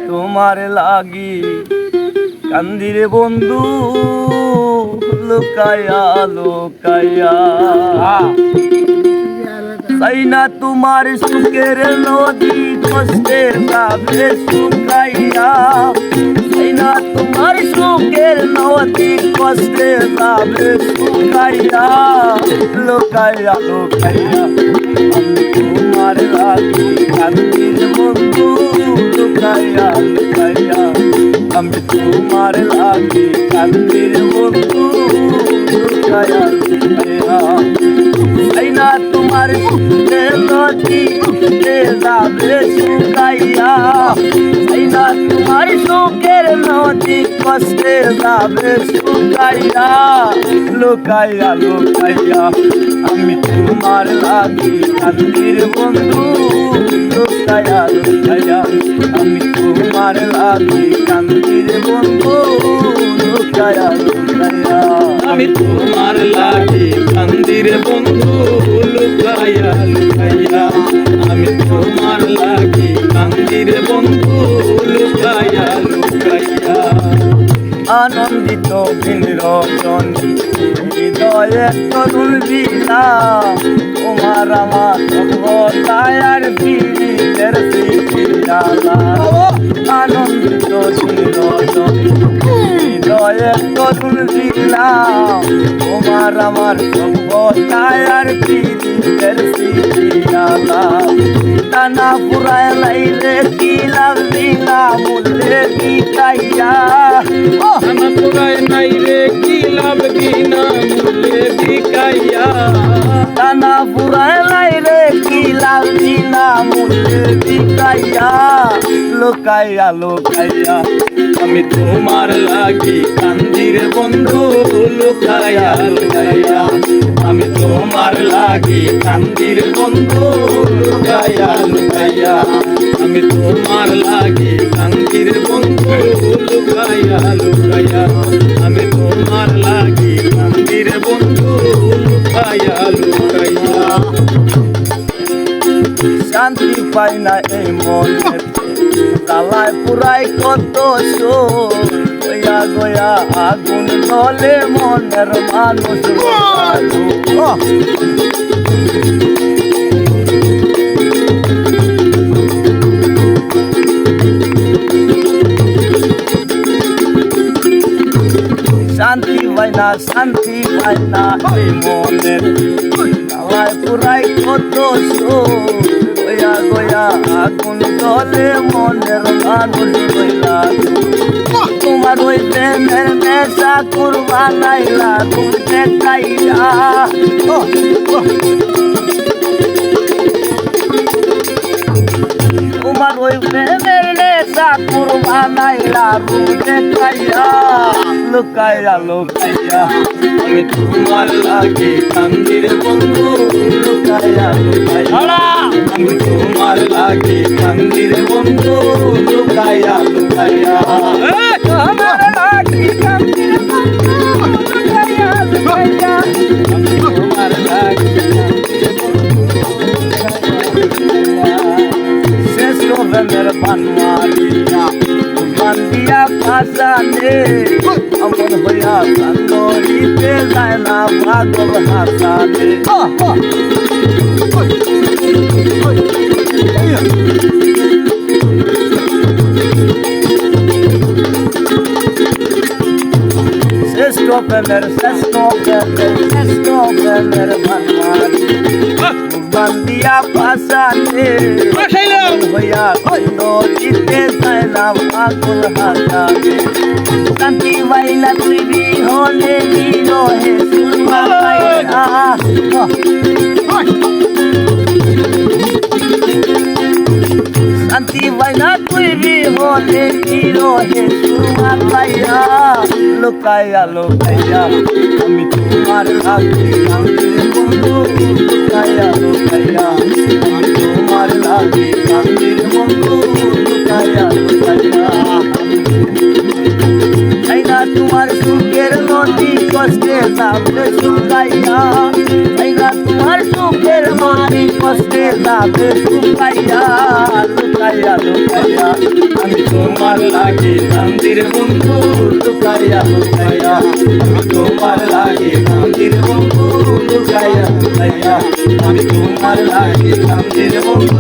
তোমার লাগি কান্দি রে বন্ধু লুকায়া লুকায়া চাই না তোমার সুখের নদী কষ্টে যাবে শুকাইয়া চাই না তোমার সুখের নদী কষ্টে যাবে শুকাইয়া লুকাইয়া লুকাইয়া আমি তোমার লাগি কান্দি রে বন্ধু লুকাইয়া লুকাইয়া আমি তোমার লাগি কান্দি রে বন্ধু লুকাইয়া লুকাইয়া চাই না তোমার সুখের নদী যাবে শুকাইয়া চাই না তোমার সুখের নদী কষ্টে যাবে শুকাইয়া লুকাইয়া লুকাইয়া আমি তোমার লাগি কান্দি রে বন্ধু লুকাইয়া লুকাইয়া আমি তোমার লাগি কান্দি রে বন্ধু লুকাইয়া লুকাইয়া আমি তোমার লাগি কান্দি রে বন্ধু লুকাইয়া লুকাইয়া আমি তোমার লাগি কান্দি রে বন্ধু লুকাইয়া লুকাইয়া আনন্দিত দিন রজনী হৃদয়ে তরুণ বিনা তোমার আমার সভ্যতায়ার পীড়িতের স্মৃতিজালা আনন্দিত দিন রজনী হৃদয়ে তরুণ বিনা তোমার আমার সভ্যতায়ার পীড়িতের স্মৃতিজালা টানা পুরায় লাইলে কি লাগবি না মূল্যে কি চাইয়া টানা পুরায় নাই রে কি লাভ কি না মূল্যে বিকাইয়া টানা পুরায় লাইলে কি লাগবি না মূল্যে বিকাইয়া লুকাইয়া লুকাইয়া আমি তোমার লাগি কান্দি রে বন্ধু লুকাইয়া লুকাইয়া আমি তোমার লাগি কান্দি রে বন্ধু লুকাইয়া লুকাইয়া আমি তোমার লাগি কান্দি রে বন্ধু লুকাইয়া লুকাইয়া আমি তোমার লাগি কান্দি রে বন্ধু লুকাইয়া লুকাইয়া শান্তি পাই না এই মনে জ্বালায় পুরাই কত গয়া গয়া আগুন ধলে মনের মানুষ শান্তি পাই না এই মনের জ্বালায় পুরাই কত গয়া গয়া আগুন ধলে মনের মানুষ রইলা তোমার ওই প্রেমের নেশা করবা নাইলা তুমি দেখাইয়া তোমার ওই প্রেমের নেশা করবা নাইলা তুমি দেখাইয়া লুকাইয়া লুকাইয়া আমি তোমার লাগি কান্দি রে বন্ধু লুকাইয়া লুকাইয়া আমি তোমার লাগি কান্দি রে বন্ধু লুকাইয়া লুকাইয়া আমার লাগি কান্দি রে বন্ধু লুকাইয়া লুকাইয়া আমি তোমার লাগি কান্দি রে বন্ধু লুকাইয়া শেষ রবের বানওয়ালিয়া বান্দিয়া ফাসানে অমন হইয়া সান্দরিতে যায় না পাগল হাসানে শ্রেষ্ঠ প্রেমের বানওয়ালি বান্দিয়া ফাসানে হইয়া নদীতে যায় না পাগল হাসানে শান্তি বাইলা তুই বিহনে বিরহে সুরমা পাইলা শান্তি বাইলা তুই বিহনে বিরহে সুরমা পাইলা লুকাইয়া লুকাইয়া আমি তোমার লাগি কান্দি রে বন্ধু লুকাইয়া লুকাইয়া আমি তোমার লাগি কান্দি রে বন্ধু লুকাইয়া লুকাইয়া চাই না তোমার সুখের নদী কষ্টে যাবে শুকাইয়া চাই না তোমার সুখের নদী কষ্টে যাবে শুকাইয়া লুকাইয়া লুকাইয়া আমি তোমার লাগে কান্দির বন্ধু লুকাইয়া লুকাইয়া আমি তোমার লাগে কান্দির বন্ধু লুকাইয়া লুকাইয়া আমি তোমার লাগে কান্দির বন্ধু